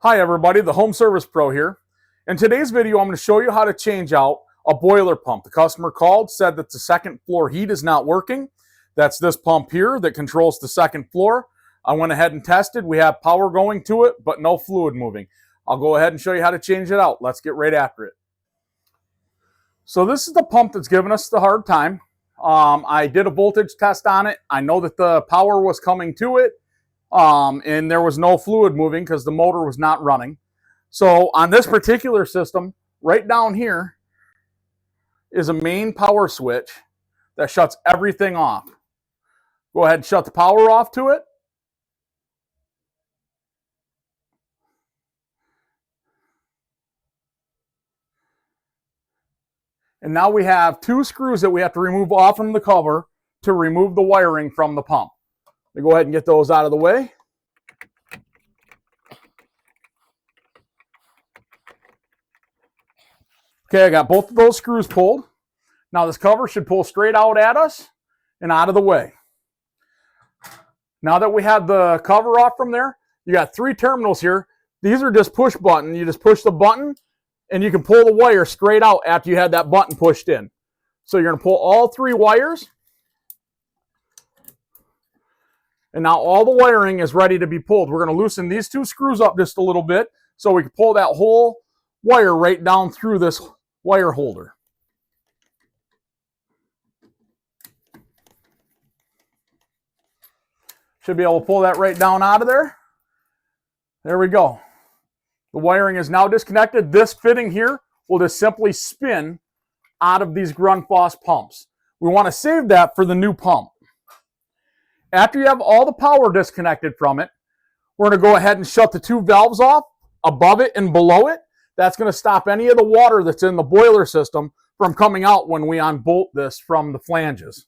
Hi everybody, the Home Service Pro here. In today's video, I'm going to show you how to change out a boiler pump. The customer called, said that the second floor heat is not working. That's this pump here that controls the second floor. I went ahead and tested. We have power going to it, but no fluid moving. I'll go ahead and show you how to change it out. Let's get right after it. So this is the pump that's giving us the hard time. I did a voltage test on it. I know that the power was coming to it. And there was no fluid moving because the motor was not running. So on this particular system, right down here is a main power switch that shuts everything off. Go ahead and shut the power off to it. And now we have two screws that we have to remove off from the cover to remove the wiring from the pump. Let me go ahead and get those out of the way. Okay, I got both of those screws pulled. Now this cover should pull straight out at us and out of the way. Now that we have the cover off from there, you got three terminals here. These are just push button. You just push the button and you can pull the wire straight out after you had that button pushed in. So you're going to pull all three wires. And now all the wiring is ready to be pulled. We're going to loosen these two screws up just a little bit so we can pull that whole wire right down through this wire holder. Should be able to pull that right down out of there. There we go. The wiring is now disconnected. This fitting here will just simply spin out of these Grundfos pumps. We want to save that for the new pump. After you have all the power disconnected from it, we're going to go ahead and shut the two valves off above it and below it. That's going to stop any of the water that's in the boiler system from coming out when we unbolt this from the flanges.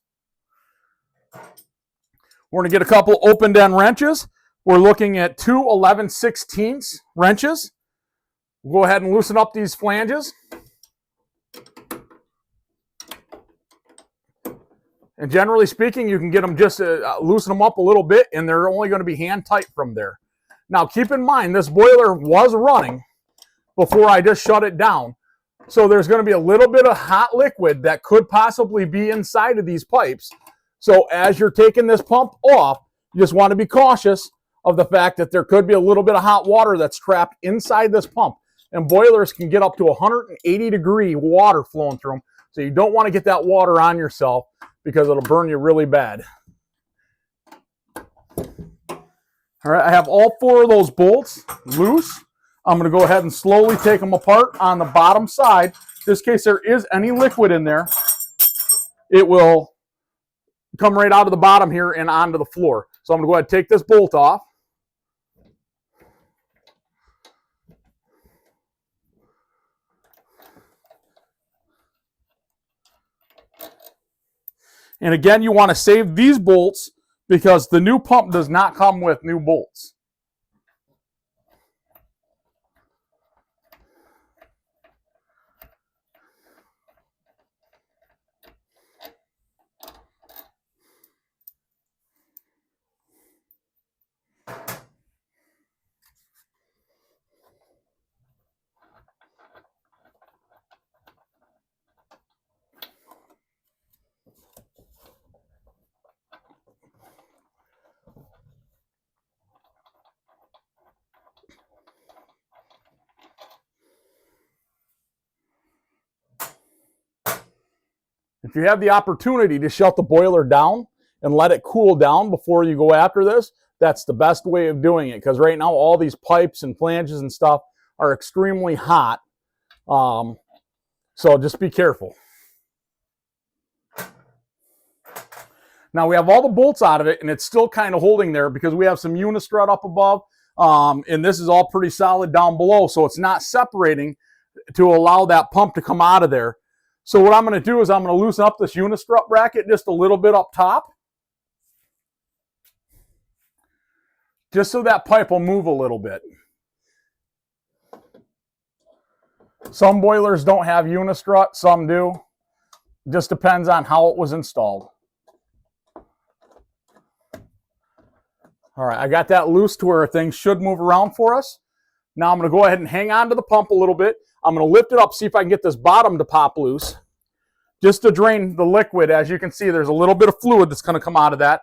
We're going to get a couple open end wrenches. We're looking at two 11/16 wrenches. We'll go ahead and loosen up these flanges. And generally speaking, you can get them just loosen them up a little bit, and they're only going to be hand tight from there. Now, keep in mind, this boiler was running before I just shut it down. So there's going to be a little bit of hot liquid that could possibly be inside of these pipes. So as you're taking this pump off, you just want to be cautious of the fact that there could be a little bit of hot water that's trapped inside this pump. And boilers can get up to 180-degree water flowing through them. So you don't want to get that water on yourself because it'll burn you really bad. All right, I have all four of those bolts loose. I'm going to go ahead and slowly take them apart on the bottom side. Just in case there is any liquid in there, it will come right out of the bottom here and onto the floor. So I'm going to go ahead and take this bolt off. And again, you want to save these bolts because the new pump does not come with new bolts. If you have the opportunity to shut the boiler down and let it cool down before you go after this, that's the best way of doing it, because right now all these pipes and flanges and stuff are extremely hot. So just be careful. Now we have all the bolts out of it, and it's still kind of holding there because we have some unistrut up above, and this is all pretty solid down below, so it's not separating to allow that pump to come out of there. So what I'm going to do is I'm going to loosen up this unistrut bracket just a little bit up top, just so that pipe will move a little bit. Some boilers don't have unistrut, some do. Just depends on how it was installed. All right, I got that loose to where things should move around for us. Now I'm going to go ahead and hang on to the pump a little bit. I'm going to lift it up, see if I can get this bottom to pop loose, just to drain the liquid. As you can see, there's a little bit of fluid that's going to come out of that.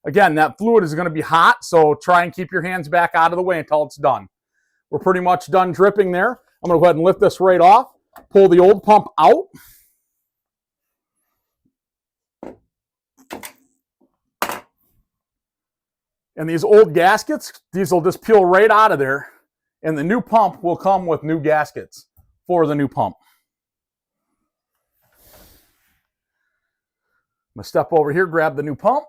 Again, that fluid is going to be hot, so try and keep your hands back out of the way until it's done. We're pretty much done dripping there. I'm going to go ahead and lift this right off, pull the old pump out. And these old gaskets, these will just peel right out of there. And the new pump will come with new gaskets for the new pump. I'm going to step over here, grab the new pump.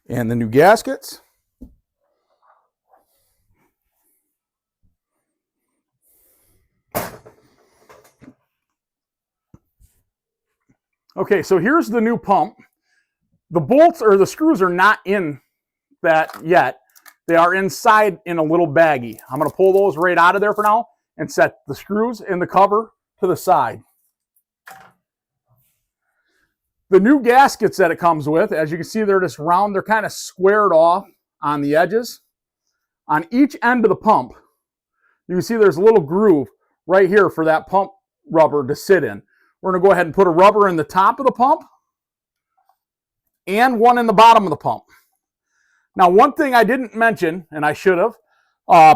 And the new gaskets. Okay, so here's the new pump. The bolts or the screws are not in that yet. They are inside in a little baggie. I'm going to pull those right out of there for now and set the screws and the cover to the side. The new gaskets that it comes with, as you can see, they're just round. They're kind of squared off on the edges. On each end of the pump, you can see there's a little groove right here for that pump rubber to sit in. We're going to go ahead and put a rubber in the top of the pump and one in the bottom of the pump. Now, one thing I didn't mention, and I should have,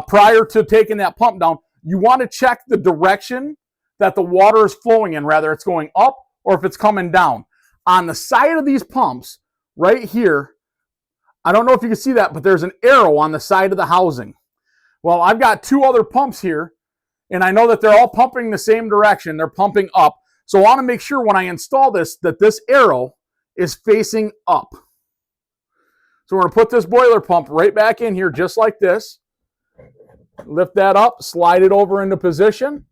prior to taking that pump down, you want to check the direction that the water is flowing in, whether it's going up or if it's coming down. On the side of these pumps, right here, I don't know if you can see that, but there's an arrow on the side of the housing. Well, I've got two other pumps here, and I know that they're all pumping the same direction. They're pumping up. So I want to make sure when I install this, that this arrow is facing up. So we're going to put this boiler pump right back in here just like this. Lift that up, slide it over into position,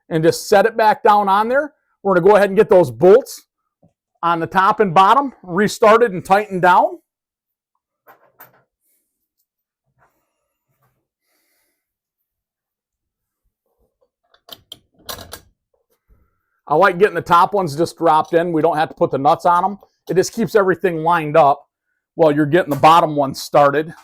and just set it back down on there. We're going to go ahead and get those bolts on the top and bottom restarted and tightened down. I like getting the top ones just dropped in. We don't have to put the nuts on them. It just keeps everything lined up while you're getting the bottom ones started.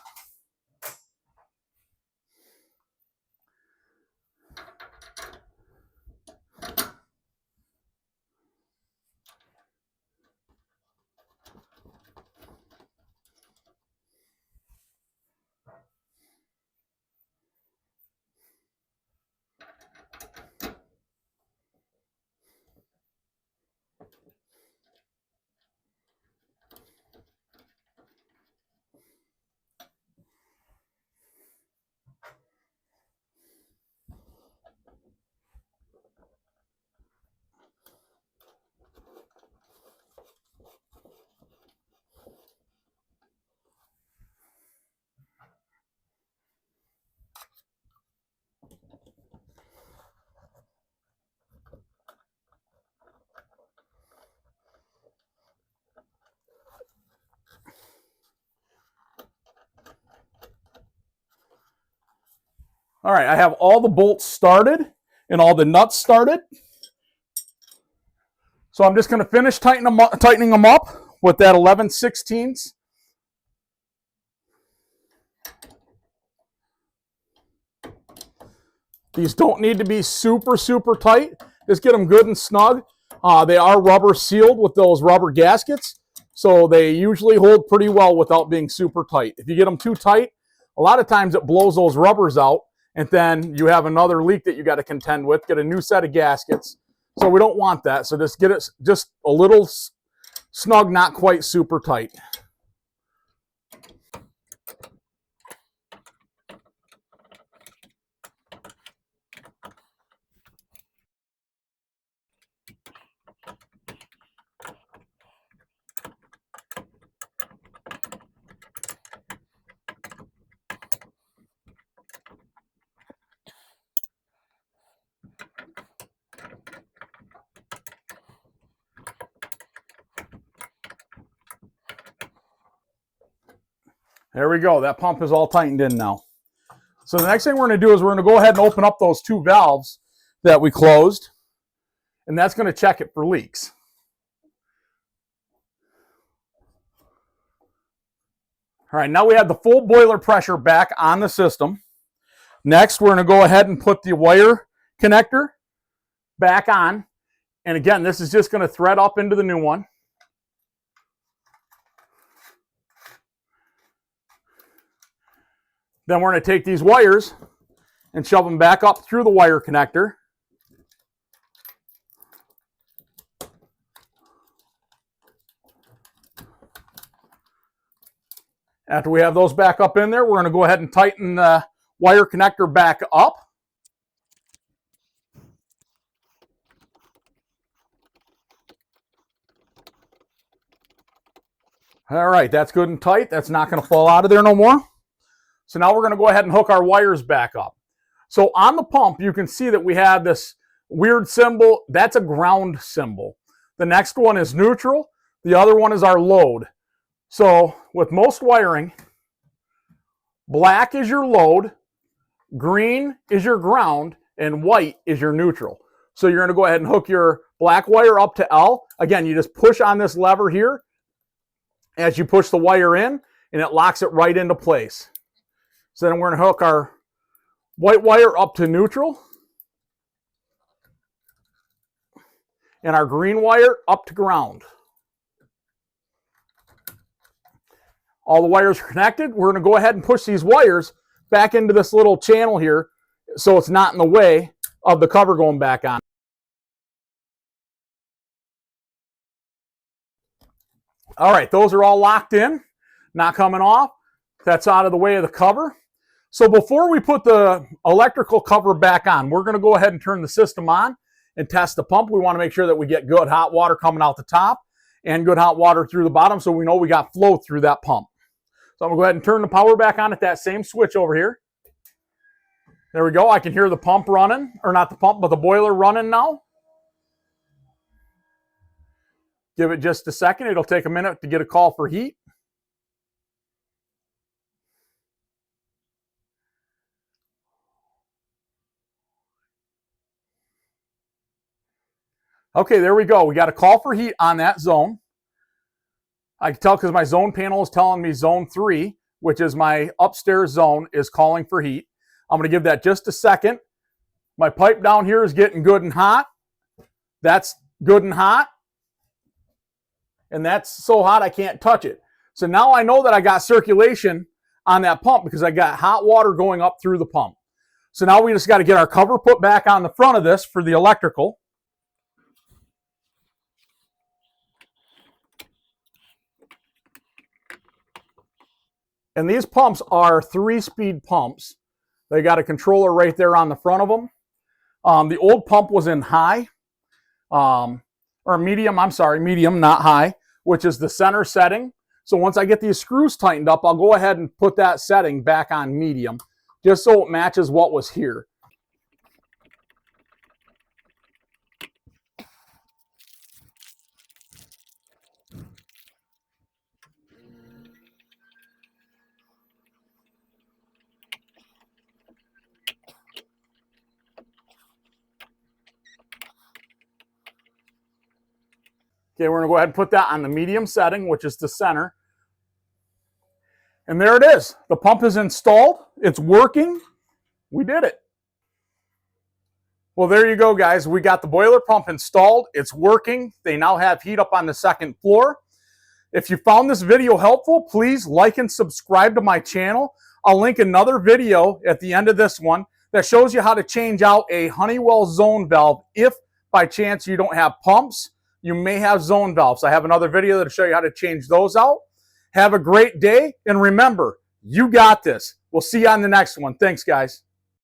All right, I have all the bolts started and all the nuts started. So I'm just going to finish tightening them up with that 11/16. These don't need to be super, super tight. Just get them good and snug. They are rubber sealed with those rubber gaskets, so they usually hold pretty well without being super tight. If you get them too tight, a lot of times it blows those rubbers out, and then you have another leak that you got to contend with. Get a new set of gaskets. So we don't want that. So just get it just a little snug, not quite super tight. There we go. That pump is all tightened in now. So the next thing we're going to do is we're going to go ahead and open up those two valves that we closed, and that's going to check it for leaks. All right, now we have the full boiler pressure back on the system. Next, we're going to go ahead and put the wire connector back on. And again, this is just going to thread up into the new one. Then we're going to take these wires and shove them back up through the wire connector. After we have those back up in there, we're going to go ahead and tighten the wire connector back up. All right, that's good and tight. That's not going to fall out of there no more. So now we're going to go ahead and hook our wires back up. So on the pump, you can see that we have this weird symbol. That's a ground symbol. The next one is neutral. The other one is our load. So with most wiring, black is your load, green is your ground, and white is your neutral. So you're going to go ahead and hook your black wire up to L. Again, you just push on this lever here as you push the wire in, and it locks it right into place. So then we're going to hook our white wire up to neutral and our green wire up to ground. All the wires are connected. We're going to go ahead and push these wires back into this little channel here so it's not in the way of the cover going back on. All right, those are all locked in, not coming off. That's out of the way of the cover. So before we put the electrical cover back on, we're going to go ahead and turn the system on and test the pump. We want to make sure that we get good hot water coming out the top and good hot water through the bottom so we know we got flow through that pump. So I'm going to go ahead and turn the power back on at that same switch over here. There we go. I can hear the pump running, or not the pump, but the boiler running now. Give it just a second. It'll take a minute to get a call for heat. Okay, there we go. We got a call for heat on that zone. I can tell because my zone panel is telling me zone 3, which is my upstairs zone, is calling for heat. I'm going to give that just a second. My pipe down here is getting good and hot. That's good and hot. And that's so hot I can't touch it. So now I know that I got circulation on that pump because I got hot water going up through the pump. So now we just got to get our cover put back on the front of this for the electrical. And these pumps are 3-speed pumps. They got a controller right there on the front of them. The old pump was in high, or medium, medium, not high, which is the center setting. So once I get these screws tightened up, I'll go ahead and put that setting back on medium, just so it matches what was here. Okay, we're going to go ahead and put that on the medium setting, which is the center. And there it is. The pump is installed. It's working. We did it. Well, there you go, guys. We got the boiler pump installed. It's working. They now have heat up on the second floor. If you found this video helpful, please like and subscribe to my channel. I'll link another video at the end of this one that shows you how to change out a Honeywell zone valve if by chance you don't have pumps. You may have zone valves. I have another video that'll show you how to change those out. Have a great day, and remember, you got this. We'll see you on the next one. Thanks, guys.